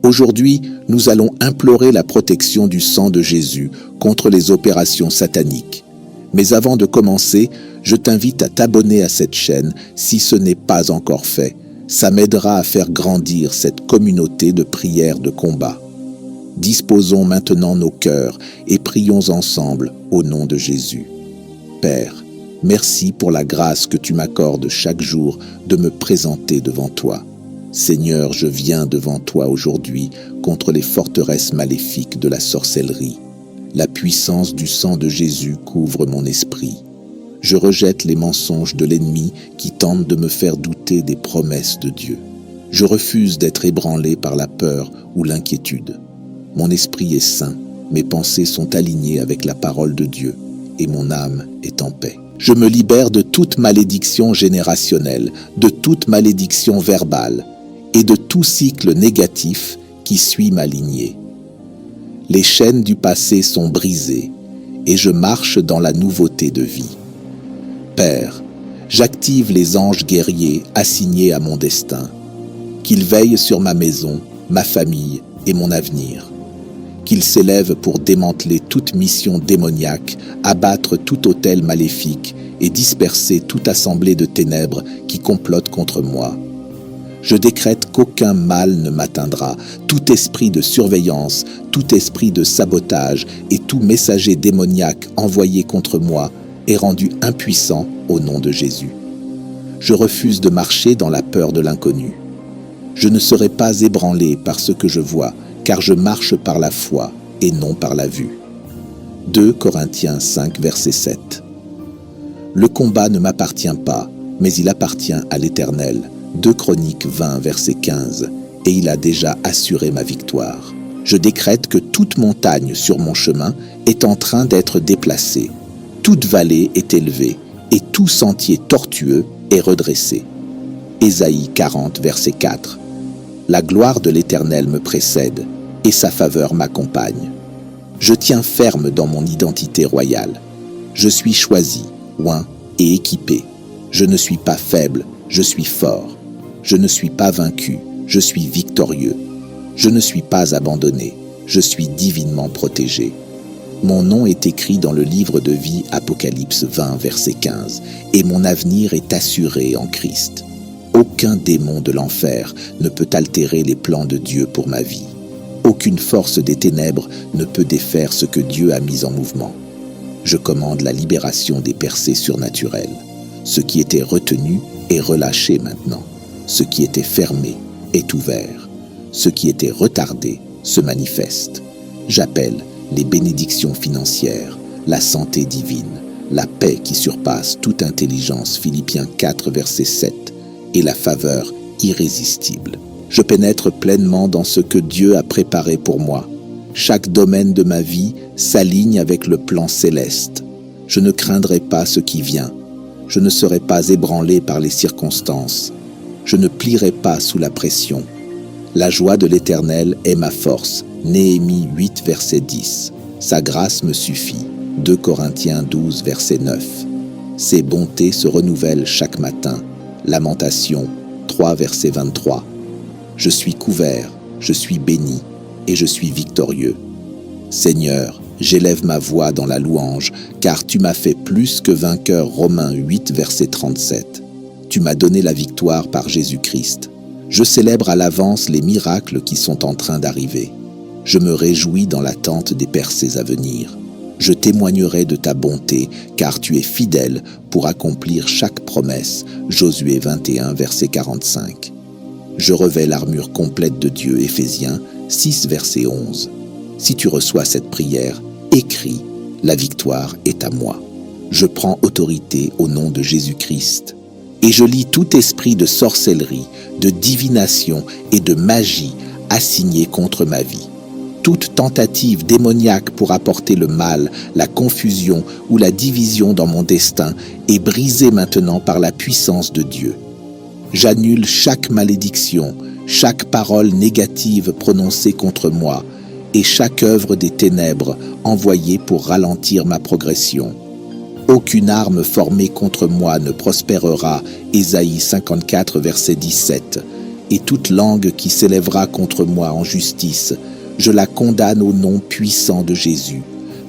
Aujourd'hui, nous allons implorer la protection du sang de Jésus contre les opérations sataniques. Mais avant de commencer, je t'invite à t'abonner à cette chaîne si ce n'est pas encore fait. Ça m'aidera à faire grandir cette communauté de prières de combat. Disposons maintenant nos cœurs et prions ensemble au nom de Jésus. Père, merci pour la grâce que tu m'accordes chaque jour de me présenter devant toi. Seigneur, je viens devant toi aujourd'hui contre les forteresses maléfiques de la sorcellerie. La puissance du sang de Jésus couvre mon esprit. Je rejette les mensonges de l'ennemi qui tentent de me faire douter des promesses de Dieu. Je refuse d'être ébranlé par la peur ou l'inquiétude. Mon esprit est sain, mes pensées sont alignées avec la parole de Dieu et mon âme est en paix. Je me libère de toute malédiction générationnelle, de toute malédiction verbale et de tout cycle négatif qui suit ma lignée. Les chaînes du passé sont brisées et je marche dans la nouveauté de vie. Père, j'active les anges guerriers assignés à mon destin, qu'ils veillent sur ma maison, ma famille et mon avenir. Qu'ils s'élèvent pour démanteler toute mission démoniaque, abattre tout autel maléfique et disperser toute assemblée de ténèbres qui complote contre moi. Je décrète qu'aucun mal ne m'atteindra, tout esprit de surveillance, tout esprit de sabotage et tout messager démoniaque envoyé contre moi est rendu impuissant au nom de Jésus. Je refuse de marcher dans la peur de l'inconnu. Je ne serai pas ébranlé par ce que je vois, car je marche par la foi et non par la vue. 2 Corinthiens 5, verset 7. Le combat ne m'appartient pas, mais il appartient à l'Éternel. 2 Chroniques 20, verset 15, et il a déjà assuré ma victoire. Je décrète que toute montagne sur mon chemin est en train d'être déplacée. Toute vallée est élevée, et tout sentier tortueux est redressé. Ésaïe 40, verset 4. La gloire de l'Éternel me précède, et sa faveur m'accompagne. Je tiens ferme dans mon identité royale. Je suis choisi, oint et équipé. Je ne suis pas faible, je suis fort. Je ne suis pas vaincu, je suis victorieux. Je ne suis pas abandonné, je suis divinement protégé. Mon nom est écrit dans le livre de vie Apocalypse 20, verset 15, et mon avenir est assuré en Christ. Aucun démon de l'enfer ne peut altérer les plans de Dieu pour ma vie. Aucune force des ténèbres ne peut défaire ce que Dieu a mis en mouvement. Je commande la libération des percées surnaturelles. Ce qui était retenu est relâché maintenant. Ce qui était fermé est ouvert. Ce qui était retardé se manifeste. J'appelle les bénédictions financières, la santé divine, la paix qui surpasse toute intelligence, Philippiens 4, verset 7, et la faveur irrésistible. Je pénètre pleinement dans ce que Dieu a préparé pour moi. Chaque domaine de ma vie s'aligne avec le plan céleste. Je ne craindrai pas ce qui vient. Je ne serai pas ébranlé par les circonstances. Je ne plierai pas sous la pression. La joie de l'Éternel est ma force. Néhémie 8, verset 10. Sa grâce me suffit. 2 Corinthiens 12, verset 9. Ses bontés se renouvellent chaque matin. Lamentation 3, verset 23. Je suis couvert, je suis béni et je suis victorieux. Seigneur, j'élève ma voix dans la louange, car tu m'as fait plus que vainqueur. Romains 8, verset 37. Tu m'as donné la victoire par Jésus-Christ. Je célèbre à l'avance les miracles qui sont en train d'arriver. Je me réjouis dans l'attente des percées à venir. Je témoignerai de ta bonté, car tu es fidèle pour accomplir chaque promesse. Josué 21, verset 45. Je revêts l'armure complète de Dieu. Éphésiens 6, verset 11. Si tu reçois cette prière, écris, la victoire est à moi. Je prends autorité au nom de Jésus-Christ. Et je lis tout esprit de sorcellerie, de divination et de magie assigné contre ma vie. Toute tentative démoniaque pour apporter le mal, la confusion ou la division dans mon destin est brisée maintenant par la puissance de Dieu. J'annule chaque malédiction, chaque parole négative prononcée contre moi et chaque œuvre des ténèbres envoyée pour ralentir ma progression. Aucune arme formée contre moi ne prospérera. Ésaïe 54, verset 17. et toute langue qui s'élèvera contre moi en justice, je la condamne au nom puissant de Jésus.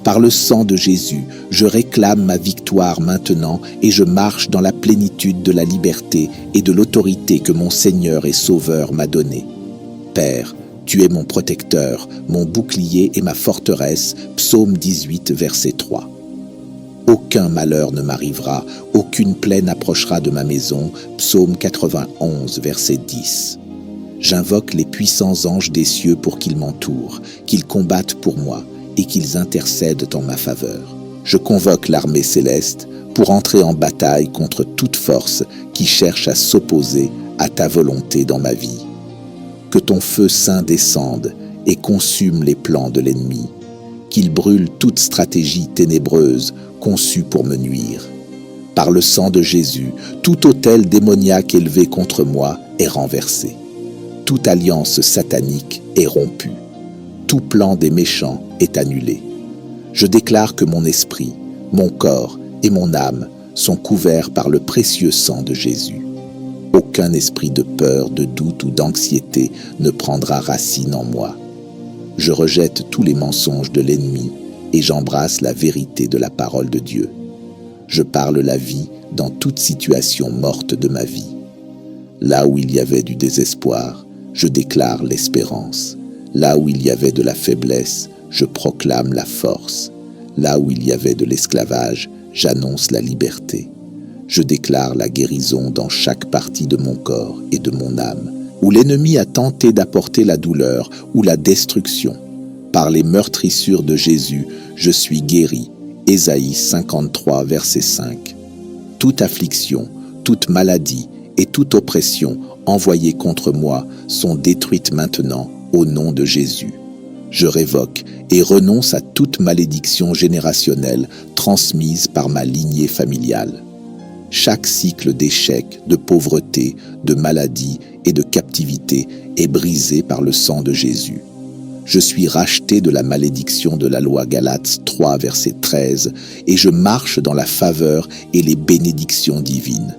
Par le sang de Jésus, je réclame ma victoire maintenant et je marche dans la plénitude de la liberté et de l'autorité que mon Seigneur et Sauveur m'a donnée. Père, tu es mon protecteur, mon bouclier et ma forteresse. Psaume 18, verset 3. Aucun malheur ne m'arrivera, aucune plaie n'approchera de ma maison. Psaume 91, verset 10. J'invoque les puissants anges des cieux pour qu'ils m'entourent, qu'ils combattent pour moi et qu'ils intercèdent en ma faveur. Je convoque l'armée céleste pour entrer en bataille contre toute force qui cherche à s'opposer à ta volonté dans ma vie. Que ton feu saint descende et consume les plans de l'ennemi, qu'il brûle toute stratégie ténébreuse conçue pour me nuire. Par le sang de Jésus, tout autel démoniaque élevé contre moi est renversé. Toute alliance satanique est rompue. Tout plan des méchants est annulé. Je déclare que mon esprit, mon corps et mon âme sont couverts par le précieux sang de Jésus. Aucun esprit de peur, de doute ou d'anxiété ne prendra racine en moi. Je rejette tous les mensonges de l'ennemi et j'embrasse la vérité de la parole de Dieu. Je parle la vie dans toute situation morte de ma vie. Là où il y avait du désespoir, je déclare l'espérance. Là où il y avait de la faiblesse, je proclame la force. Là où il y avait de l'esclavage, j'annonce la liberté. Je déclare la guérison dans chaque partie de mon corps et de mon âme. Où l'ennemi a tenté d'apporter la douleur ou la destruction, par les meurtrissures de Jésus, je suis guéri. Ésaïe 53, verset 5. Toute affliction, toute maladie et toute oppression envoyées contre moi sont détruites maintenant au nom de Jésus. Je révoque et renonce à toute malédiction générationnelle transmise par ma lignée familiale. Chaque cycle d'échec, de pauvreté, de maladie et de captivité est brisé par le sang de Jésus. Je suis racheté de la malédiction de la loi Galates 3, verset 13, et je marche dans la faveur et les bénédictions divines.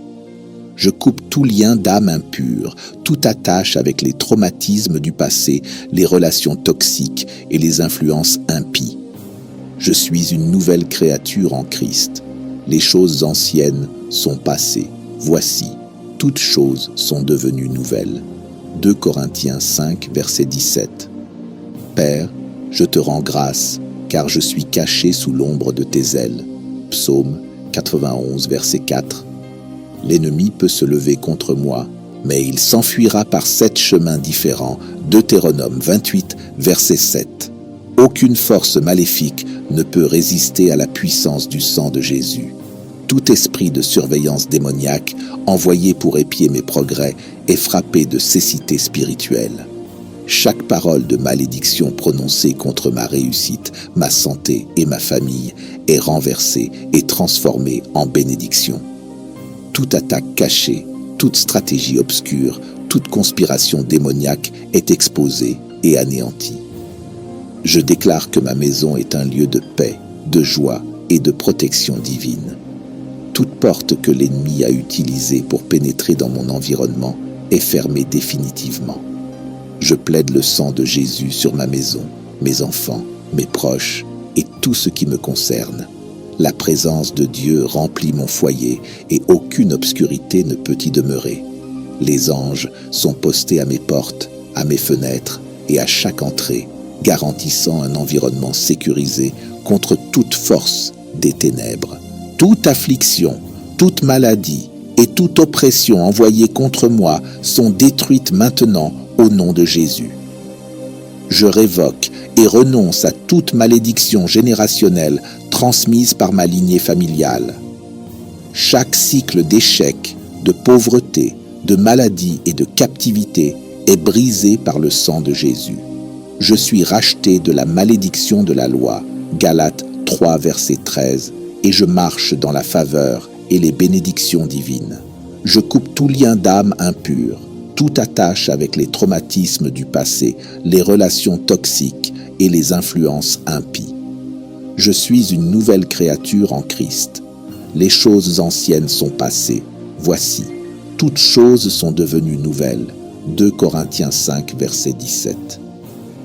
Je coupe tout lien d'âme impure, toute attache avec les traumatismes du passé, les relations toxiques et les influences impies. Je suis une nouvelle créature en Christ. Les choses anciennes sont passées. Voici, toutes choses sont devenues nouvelles. 2 Corinthiens 5, verset 17. Père, je te rends grâce, car je suis caché sous l'ombre de tes ailes. Psaume 91, verset 4. L'ennemi peut se lever contre moi, mais il s'enfuira par 7 chemins différents. Deutéronome 28, verset 7. Aucune force maléfique ne peut résister à la puissance du sang de Jésus. Tout esprit de surveillance démoniaque, envoyé pour épier mes progrès, est frappé de cécité spirituelle. Chaque parole de malédiction prononcée contre ma réussite, ma santé et ma famille est renversée et transformée en bénédiction. Toute attaque cachée, toute stratégie obscure, toute conspiration démoniaque est exposée et anéantie. Je déclare que ma maison est un lieu de paix, de joie et de protection divine. Toute porte que l'ennemi a utilisée pour pénétrer dans mon environnement est fermée définitivement. Je plaide le sang de Jésus sur ma maison, mes enfants, mes proches et tout ce qui me concerne. La présence de Dieu remplit mon foyer et aucune obscurité ne peut y demeurer. Les anges sont postés à mes portes, à mes fenêtres et à chaque entrée, garantissant un environnement sécurisé contre toute force des ténèbres. Toute affliction, toute maladie et toute oppression envoyée contre moi sont détruites maintenant au nom de Jésus. Je révoque et renonce à toute malédiction générationnelle transmise par ma lignée familiale. Chaque cycle d'échec, de pauvreté, de maladie et de captivité est brisé par le sang de Jésus. Je suis racheté de la malédiction de la loi, Galates 3, verset 13, et je marche dans la faveur et les bénédictions divines. Je coupe tout lien d'âme impure, toute attache avec les traumatismes du passé, les relations toxiques et les influences impies. Je suis une nouvelle créature en Christ. Les choses anciennes sont passées. Voici, toutes choses sont devenues nouvelles. 2 Corinthiens 5, verset 17.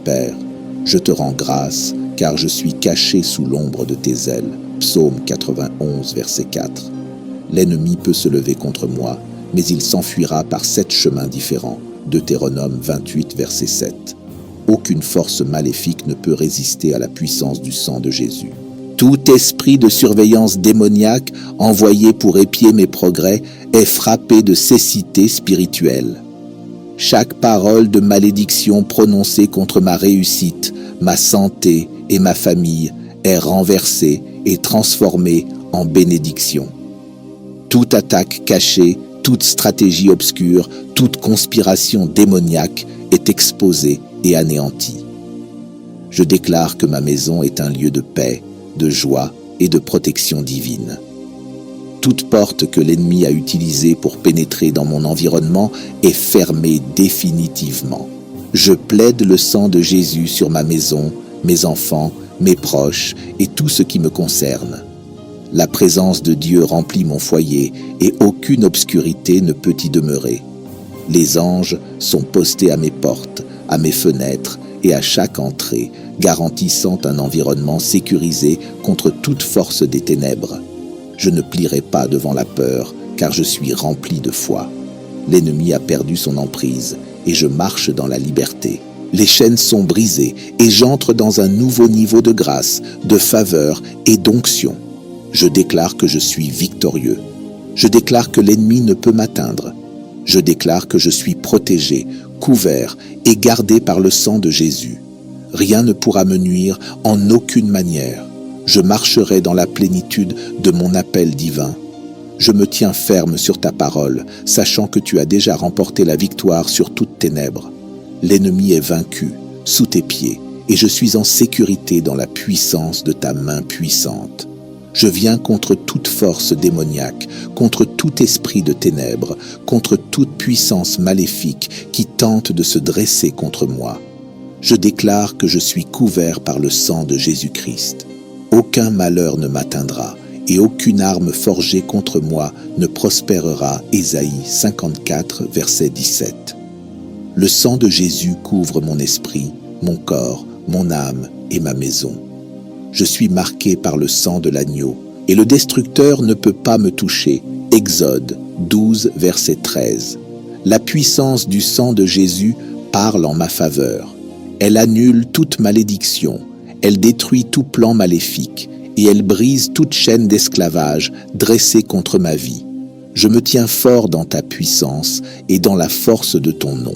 Père, je te rends grâce, car je suis caché sous l'ombre de tes ailes. Psaume 91, verset 4. L'ennemi peut se lever contre moi, mais il s'enfuira par 7 chemins différents. Deutéronome 28, verset 7. Aucune force maléfique ne peut résister à la puissance du sang de Jésus. Tout esprit de surveillance démoniaque envoyé pour épier mes progrès est frappé de cécité spirituelle. Chaque parole de malédiction prononcée contre ma réussite, ma santé et ma famille est renversée et transformée en bénédiction. Toute attaque cachée, toute stratégie obscure, toute conspiration démoniaque est exposée et anéantie. Je déclare que ma maison est un lieu de paix, de joie et de protection divine. Toute porte que l'ennemi a utilisée pour pénétrer dans mon environnement est fermée définitivement. Je plaide le sang de Jésus sur ma maison, mes enfants, mes proches et tout ce qui me concerne. La présence de Dieu remplit mon foyer et aucune obscurité ne peut y demeurer. Les anges sont postés à mes portes, à mes fenêtres et à chaque entrée, garantissant un environnement sécurisé contre toute force des ténèbres. Je ne plierai pas devant la peur, car je suis rempli de foi. L'ennemi a perdu son emprise et je marche dans la liberté. Les chaînes sont brisées et j'entre dans un nouveau niveau de grâce, de faveur et d'onction. Je déclare que je suis victorieux. Je déclare que l'ennemi ne peut m'atteindre. Je déclare que je suis protégé, couvert et gardé par le sang de Jésus. Rien ne pourra me nuire en aucune manière. Je marcherai dans la plénitude de mon appel divin. Je me tiens ferme sur ta parole, sachant que tu as déjà remporté la victoire sur toutes ténèbres. L'ennemi est vaincu, sous tes pieds, et je suis en sécurité dans la puissance de ta main puissante. Je viens contre toute force démoniaque, contre tout esprit de ténèbres, contre toute puissance maléfique qui tente de se dresser contre moi. Je déclare que je suis couvert par le sang de Jésus-Christ. Aucun malheur ne m'atteindra et aucune arme forgée contre moi ne prospérera. Ésaïe 54, verset 17. Le sang de Jésus couvre mon esprit, mon corps, mon âme et ma maison. Je suis marqué par le sang de l'agneau, et le destructeur ne peut pas me toucher. Exode 12, verset 13. La puissance du sang de Jésus parle en ma faveur. Elle annule toute malédiction, elle détruit tout plan maléfique, et elle brise toute chaîne d'esclavage dressée contre ma vie. Je me tiens fort dans ta puissance et dans la force de ton nom.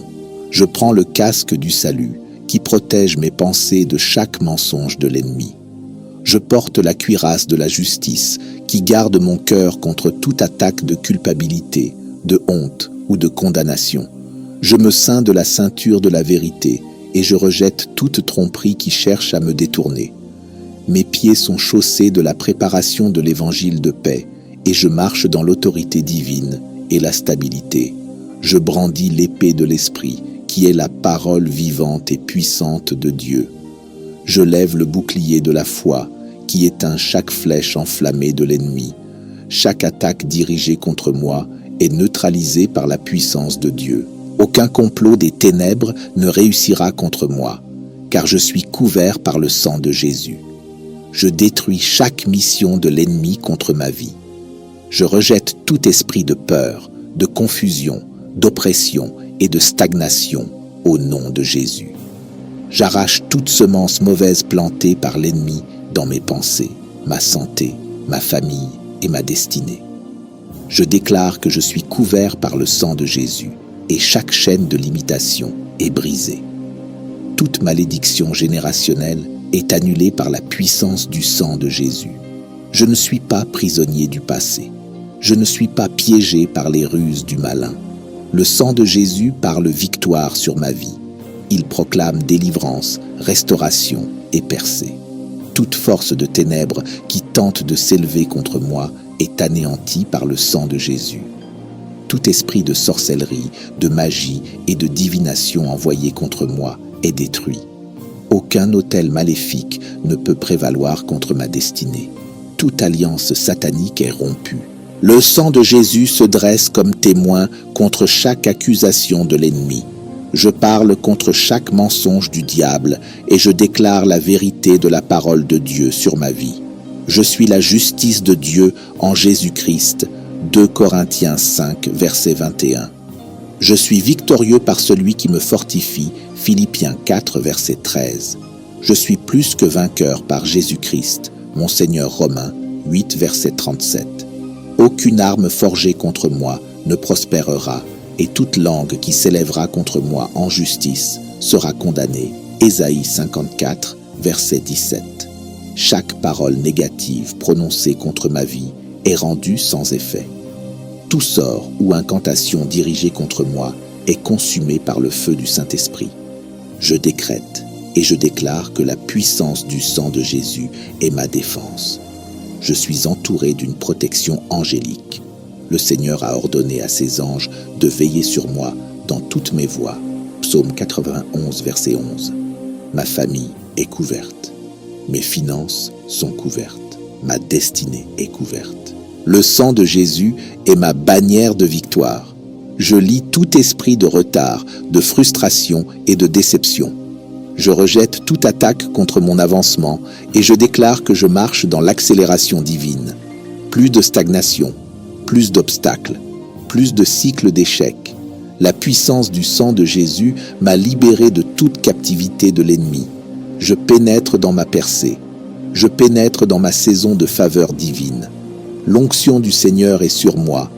Je prends le casque du salut, qui protège mes pensées de chaque mensonge de l'ennemi. Je porte la cuirasse de la justice qui garde mon cœur contre toute attaque de culpabilité, de honte ou de condamnation. Je me ceins de la ceinture de la vérité et je rejette toute tromperie qui cherche à me détourner. Mes pieds sont chaussés de la préparation de l'évangile de paix et je marche dans l'autorité divine et la stabilité. Je brandis l'épée de l'esprit qui est la parole vivante et puissante de Dieu. Je lève le bouclier de la foi qui éteint chaque flèche enflammée de l'ennemi. Chaque attaque dirigée contre moi est neutralisée par la puissance de Dieu. Aucun complot des ténèbres ne réussira contre moi, car je suis couvert par le sang de Jésus. Je détruis chaque mission de l'ennemi contre ma vie. Je rejette tout esprit de peur, de confusion, d'oppression et de stagnation au nom de Jésus. J'arrache toute semence mauvaise plantée par l'ennemi dans mes pensées, ma santé, ma famille et ma destinée. Je déclare que je suis couvert par le sang de Jésus et chaque chaîne de limitation est brisée. Toute malédiction générationnelle est annulée par la puissance du sang de Jésus. Je ne suis pas prisonnier du passé. Je ne suis pas piégé par les ruses du malin. Le sang de Jésus parle victoire sur ma vie. Il proclame délivrance, restauration et percée. Toute force de ténèbres qui tente de s'élever contre moi est anéantie par le sang de Jésus. Tout esprit de sorcellerie, de magie et de divination envoyé contre moi est détruit. Aucun autel maléfique ne peut prévaloir contre ma destinée. Toute alliance satanique est rompue. Le sang de Jésus se dresse comme témoin contre chaque accusation de l'ennemi. Je parle contre chaque mensonge du diable et je déclare la vérité de la parole de Dieu sur ma vie. Je suis la justice de Dieu en Jésus-Christ. 2 Corinthiens 5, verset 21. Je suis victorieux par celui qui me fortifie. Philippiens 4, verset 13. Je suis plus que vainqueur par Jésus-Christ. Mon Seigneur Romains 8, verset 37. Aucune arme forgée contre moi ne prospérera, et toute langue qui s'élèvera contre moi en justice sera condamnée. Ésaïe 54, verset 17. Chaque parole négative prononcée contre ma vie est rendue sans effet. Tout sort ou incantation dirigée contre moi est consumé par le feu du Saint-Esprit. Je décrète et je déclare que la puissance du sang de Jésus est ma défense. Je suis entouré d'une protection angélique. Le Seigneur a ordonné à ses anges de veiller sur moi dans toutes mes voies. Psaume 91, verset 11. Ma famille est couverte. Mes finances sont couvertes. Ma destinée est couverte. Le sang de Jésus est ma bannière de victoire. Je lie tout esprit de retard, de frustration et de déception. Je rejette toute attaque contre mon avancement et je déclare que je marche dans l'accélération divine. Plus de stagnation, plus d'obstacles, plus de cycles d'échecs. La puissance du sang de Jésus m'a libéré de toute captivité de l'ennemi. Je pénètre dans ma percée. Je pénètre dans ma saison de faveur divine. L'onction du Seigneur est sur moi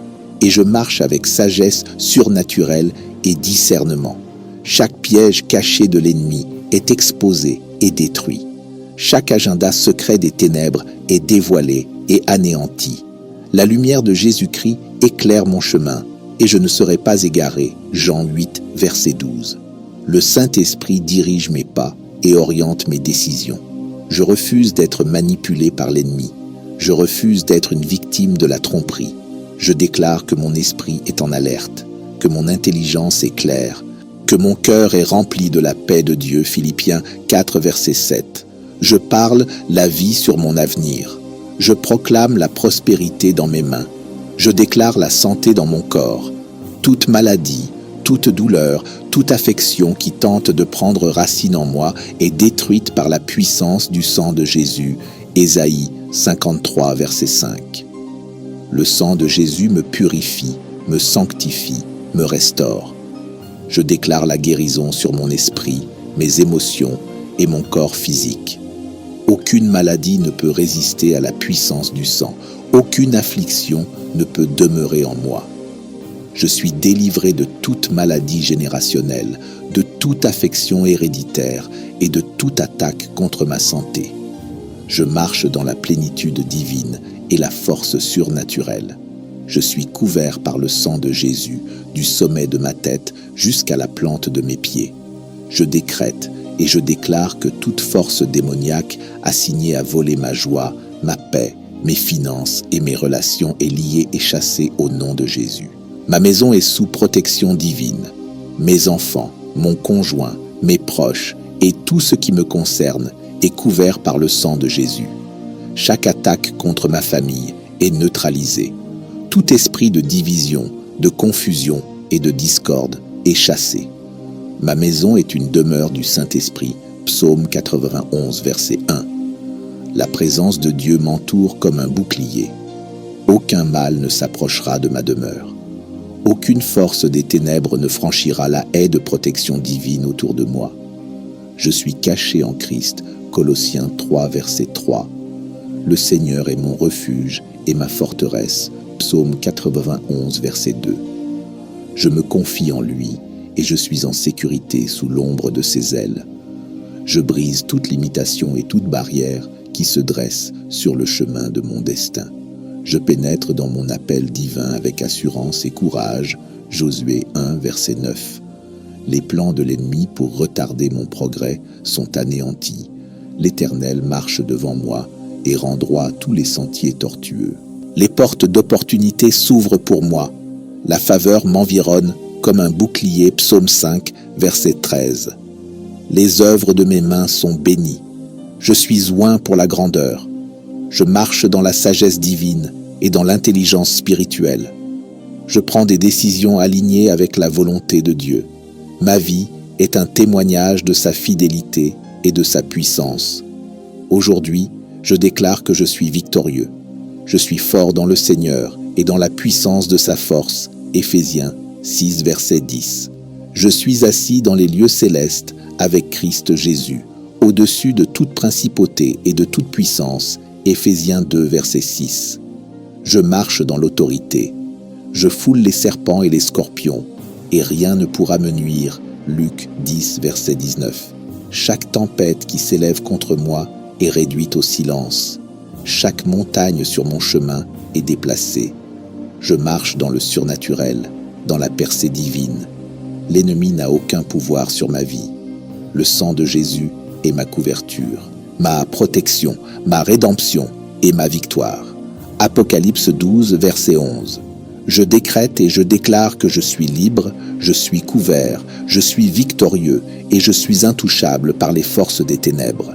et je marche avec sagesse surnaturelle et discernement. Chaque piège caché de l'ennemi est exposé et détruit. Chaque agenda secret des ténèbres est dévoilé et anéanti. La lumière de Jésus-Christ éclaire mon chemin et je ne serai pas égaré. Jean 8, verset 12. Le Saint-Esprit dirige mes pas et oriente mes décisions. Je refuse d'être manipulé par l'ennemi. Je refuse d'être une victime de la tromperie. Je déclare que mon esprit est en alerte, que mon intelligence est claire, que mon cœur est rempli de la paix de Dieu. Philippiens 4, verset 7. Je parle la vie sur mon avenir. Je proclame la prospérité dans mes mains. Je déclare la santé dans mon corps. Toute maladie, toute douleur, toute affection qui tente de prendre racine en moi est détruite par la puissance du sang de Jésus. Ésaïe 53, verset 5. Le sang de Jésus me purifie, me sanctifie, me restaure. Je déclare la guérison sur mon esprit, mes émotions et mon corps physique. Aucune maladie ne peut résister à la puissance du sang. Aucune affliction ne peut demeurer en moi. Je suis délivré de toute maladie générationnelle, de toute affection héréditaire et de toute attaque contre ma santé. Je marche dans la plénitude divine et la force surnaturelle. Je suis couvert par le sang de Jésus, du sommet de ma tête jusqu'à la plante de mes pieds. Je décrète et je déclare que toute force démoniaque assignée à voler ma joie, ma paix, mes finances et mes relations est liée et chassée au nom de Jésus. Ma maison est sous protection divine. Mes enfants, mon conjoint, mes proches et tout ce qui me concerne est couvert par le sang de Jésus. Chaque attaque contre ma famille est neutralisée. Tout esprit de division, de confusion et de discorde est chassé. Ma maison est une demeure du Saint-Esprit. Psaume 91, verset 1. La présence de Dieu m'entoure comme un bouclier. Aucun mal ne s'approchera de ma demeure. Aucune force des ténèbres ne franchira la haie de protection divine autour de moi. Je suis caché en Christ. Colossiens 3, verset 3. Le Seigneur est mon refuge et ma forteresse. Psaume 91, verset 2. Je me confie en lui et je suis en sécurité sous l'ombre de ses ailes. Je brise toute limitation et toute barrière qui se dresse sur le chemin de mon destin. Je pénètre dans mon appel divin avec assurance et courage. Josué 1, verset 9. Les plans de l'ennemi pour retarder mon progrès sont anéantis. L'Éternel marche devant moi et rend droit à tous les sentiers tortueux. Les portes d'opportunité s'ouvrent pour moi. La faveur m'environne comme un bouclier. Psaume 5, verset 13. Les œuvres de mes mains sont bénies. Je suis oint pour la grandeur. Je marche dans la sagesse divine et dans l'intelligence spirituelle. Je prends des décisions alignées avec la volonté de Dieu. Ma vie est un témoignage de sa fidélité et de sa puissance. Aujourd'hui, je déclare que je suis victorieux. Je suis fort dans le Seigneur et dans la puissance de sa force. Éphésiens 6, verset 10. Je suis assis dans les lieux célestes avec Christ Jésus, au-dessus de toute principauté et de toute puissance. Éphésiens 2, verset 6. Je marche dans l'autorité. Je foule les serpents et les scorpions, et rien ne pourra me nuire. Luc 10, verset 19. Chaque tempête qui s'élève contre moi est réduite au silence. Chaque montagne sur mon chemin est déplacée. Je marche dans le surnaturel, dans la percée divine. L'ennemi n'a aucun pouvoir sur ma vie. Le sang de Jésus est ma couverture, ma protection, ma rédemption et ma victoire. Apocalypse 12, verset 11. Je décrète et je déclare que je suis libre, je suis couvert, je suis victorieux et je suis intouchable par les forces des ténèbres.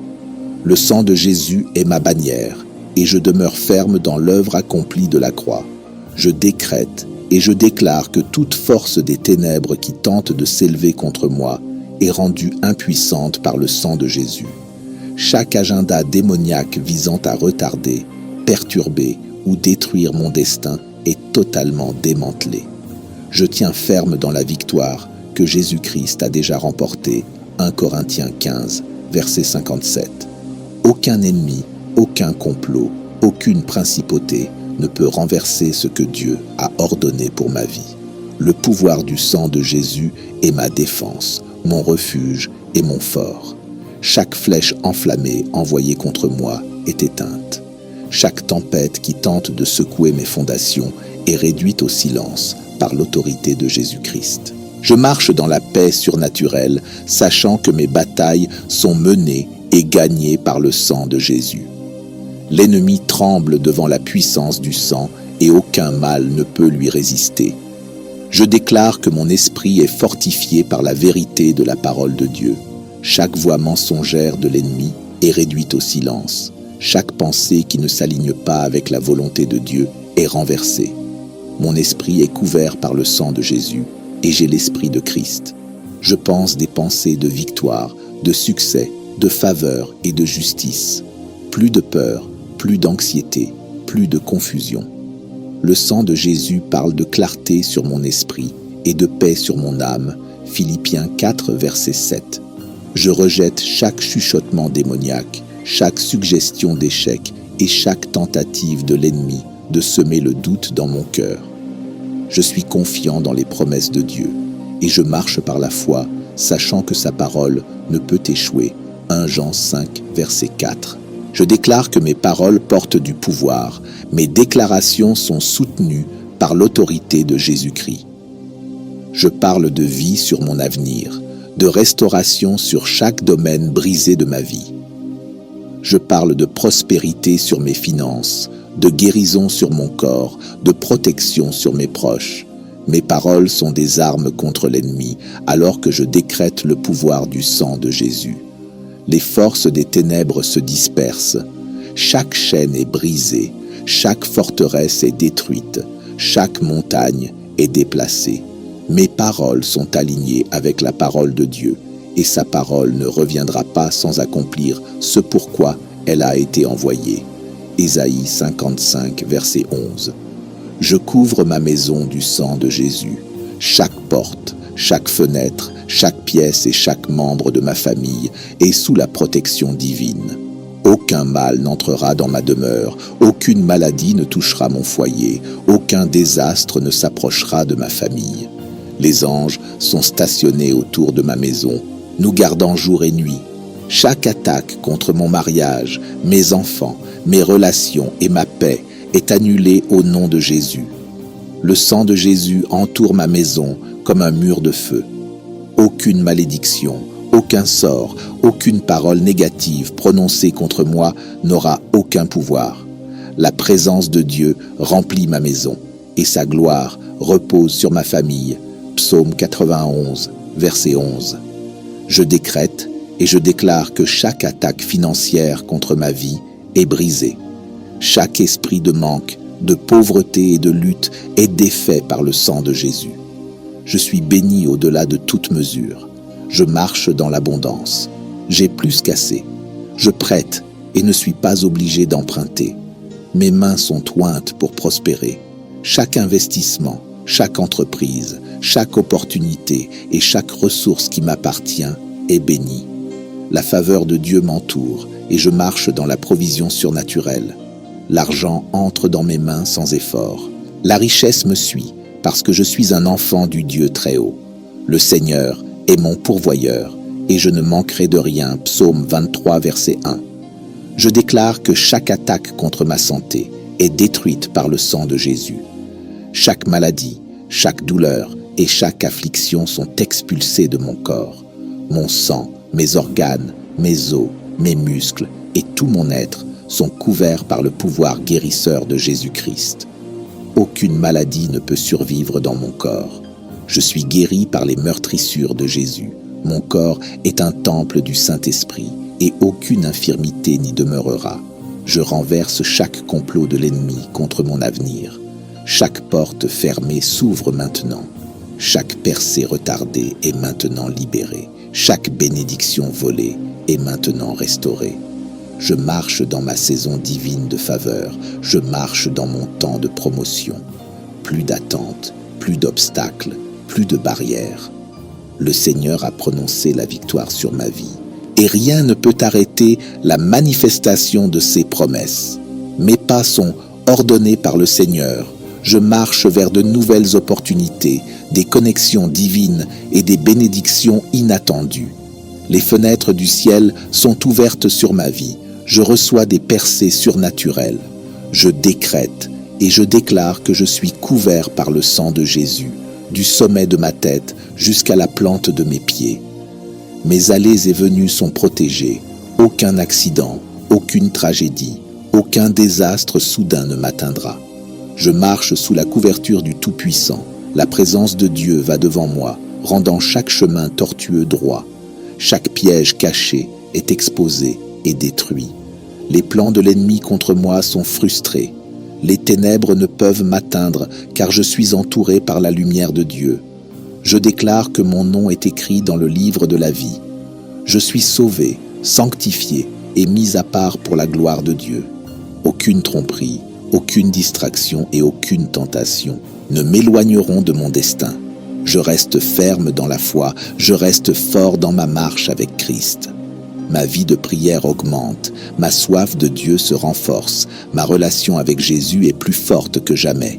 Le sang de Jésus est ma bannière et je demeure ferme dans l'œuvre accomplie de la croix. Je décrète et je déclare que toute force des ténèbres qui tente de s'élever contre moi est rendue impuissante par le sang de Jésus. Chaque agenda démoniaque visant à retarder, perturber ou détruire mon destin est totalement démantelé. Je tiens ferme dans la victoire que Jésus-Christ a déjà remportée. 1 Corinthiens 15, verset 57. Aucun ennemi, aucun complot, aucune principauté ne peut renverser ce que Dieu a ordonné pour ma vie. Le pouvoir du sang de Jésus est ma défense, mon refuge et mon fort. Chaque flèche enflammée envoyée contre moi est éteinte. Chaque tempête qui tente de secouer mes fondations est réduite au silence par l'autorité de Jésus-Christ. Je marche dans la paix surnaturelle, sachant que mes batailles sont menées et gagnées par le sang de Jésus. L'ennemi tremble devant la puissance du sang et aucun mal ne peut lui résister. Je déclare que mon esprit est fortifié par la vérité de la parole de Dieu. Chaque voix mensongère de l'ennemi est réduite au silence. Chaque pensée qui ne s'aligne pas avec la volonté de Dieu est renversée. Mon esprit est couvert par le sang de Jésus et j'ai l'esprit de Christ. Je pense des pensées de victoire, de succès, de faveur et de justice. Plus de peur, plus d'anxiété, plus de confusion. Le sang de Jésus parle de clarté sur mon esprit et de paix sur mon âme. Philippiens 4, verset 7. Je rejette chaque chuchotement démoniaque, chaque suggestion d'échec et chaque tentative de l'ennemi de semer le doute dans mon cœur. Je suis confiant dans les promesses de Dieu et je marche par la foi, sachant que sa parole ne peut échouer. 1 Jean 5, verset 4. Je déclare que mes paroles portent du pouvoir, mes déclarations sont soutenues par l'autorité de Jésus-Christ. Je parle de vie sur mon avenir, de restauration sur chaque domaine brisé de ma vie. Je parle de prospérité sur mes finances, de guérison sur mon corps, de protection sur mes proches. Mes paroles sont des armes contre l'ennemi, alors que je décrète le pouvoir du sang de Jésus. Les forces des ténèbres se dispersent. Chaque chaîne est brisée, chaque forteresse est détruite, chaque montagne est déplacée. Mes paroles sont alignées avec la parole de Dieu, et sa parole ne reviendra pas sans accomplir ce pourquoi elle a été envoyée. Ésaïe 55, verset 11. Je couvre ma maison du sang de Jésus. Chaque porte, chaque fenêtre, chaque pièce et chaque membre de ma famille est sous la protection divine. Aucun mal n'entrera dans ma demeure, aucune maladie ne touchera mon foyer, aucun désastre ne s'approchera de ma famille. Les anges sont stationnés autour de ma maison, nous gardant jour et nuit. Chaque attaque contre mon mariage, mes enfants, mes relations et ma paix est annulée au nom de Jésus. Le sang de Jésus entoure ma maison comme un mur de feu. Aucune malédiction, aucun sort, aucune parole négative prononcée contre moi n'aura aucun pouvoir. La présence de Dieu remplit ma maison et sa gloire repose sur ma famille. Psaume 91, verset 11. Je décrète et je déclare que chaque attaque financière contre ma vie est brisée. Chaque esprit de manque, de pauvreté et de lutte est défait par le sang de Jésus. Je suis béni au-delà de tout toute mesure. Je marche dans l'abondance. J'ai plus qu'assez. Je prête et ne suis pas obligé d'emprunter. Mes mains sont ointes pour prospérer. Chaque investissement, chaque entreprise, chaque opportunité et chaque ressource qui m'appartient est bénie. La faveur de Dieu m'entoure et je marche dans la provision surnaturelle. L'argent entre dans mes mains sans effort. La richesse me suit parce que je suis un enfant du Dieu très haut. Le Seigneur est mon pourvoyeur et je ne manquerai de rien. Psaume 23, verset 1. Je déclare que chaque attaque contre ma santé est détruite par le sang de Jésus. Chaque maladie, chaque douleur et chaque affliction sont expulsées de mon corps. Mon sang, mes organes, mes os, mes muscles et tout mon être sont couverts par le pouvoir guérisseur de Jésus-Christ. Aucune maladie ne peut survivre dans mon corps. Je suis guéri par les meurtrissures de Jésus. Mon corps est un temple du Saint-Esprit et aucune infirmité n'y demeurera. Je renverse chaque complot de l'ennemi contre mon avenir. Chaque porte fermée s'ouvre maintenant. Chaque percée retardée est maintenant libérée. Chaque bénédiction volée est maintenant restaurée. Je marche dans ma saison divine de faveur. Je marche dans mon temps de promotion. Plus d'attente, plus d'obstacles, plus de barrières. Le Seigneur a prononcé la victoire sur ma vie. Et rien ne peut arrêter la manifestation de ses promesses. Mes pas sont ordonnés par le Seigneur. Je marche vers de nouvelles opportunités, des connexions divines et des bénédictions inattendues. Les fenêtres du ciel sont ouvertes sur ma vie. Je reçois des percées surnaturelles. Je décrète et je déclare que je suis couvert par le sang de Jésus, du sommet de ma tête jusqu'à la plante de mes pieds. Mes allées et venues sont protégées. Aucun accident, aucune tragédie, aucun désastre soudain ne m'atteindra. Je marche sous la couverture du Tout-Puissant. La présence de Dieu va devant moi, rendant chaque chemin tortueux droit. Chaque piège caché est exposé et détruit. Les plans de l'ennemi contre moi sont frustrés. Les ténèbres ne peuvent m'atteindre car je suis entouré par la lumière de Dieu. Je déclare que mon nom est écrit dans le livre de la vie. Je suis sauvé, sanctifié et mis à part pour la gloire de Dieu. Aucune tromperie, aucune distraction et aucune tentation ne m'éloigneront de mon destin. Je reste ferme dans la foi, je reste fort dans ma marche avec Christ. Ma vie de prière augmente, ma soif de Dieu se renforce, ma relation avec Jésus est plus forte que jamais.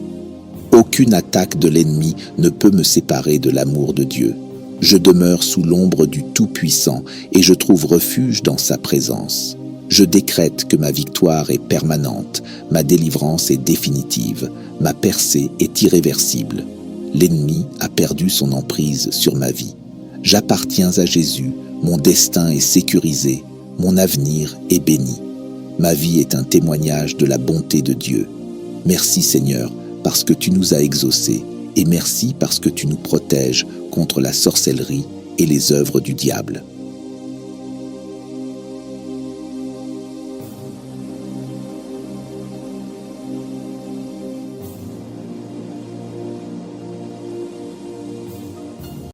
Aucune attaque de l'ennemi ne peut me séparer de l'amour de Dieu. Je demeure sous l'ombre du Tout-Puissant et je trouve refuge dans sa présence. Je décrète que ma victoire est permanente, ma délivrance est définitive, ma percée est irréversible. L'ennemi a perdu son emprise sur ma vie. J'appartiens à Jésus, mon destin est sécurisé, mon avenir est béni. Ma vie est un témoignage de la bonté de Dieu. Merci Seigneur, parce que tu nous as exaucés, et merci parce que tu nous protèges contre la sorcellerie et les œuvres du diable.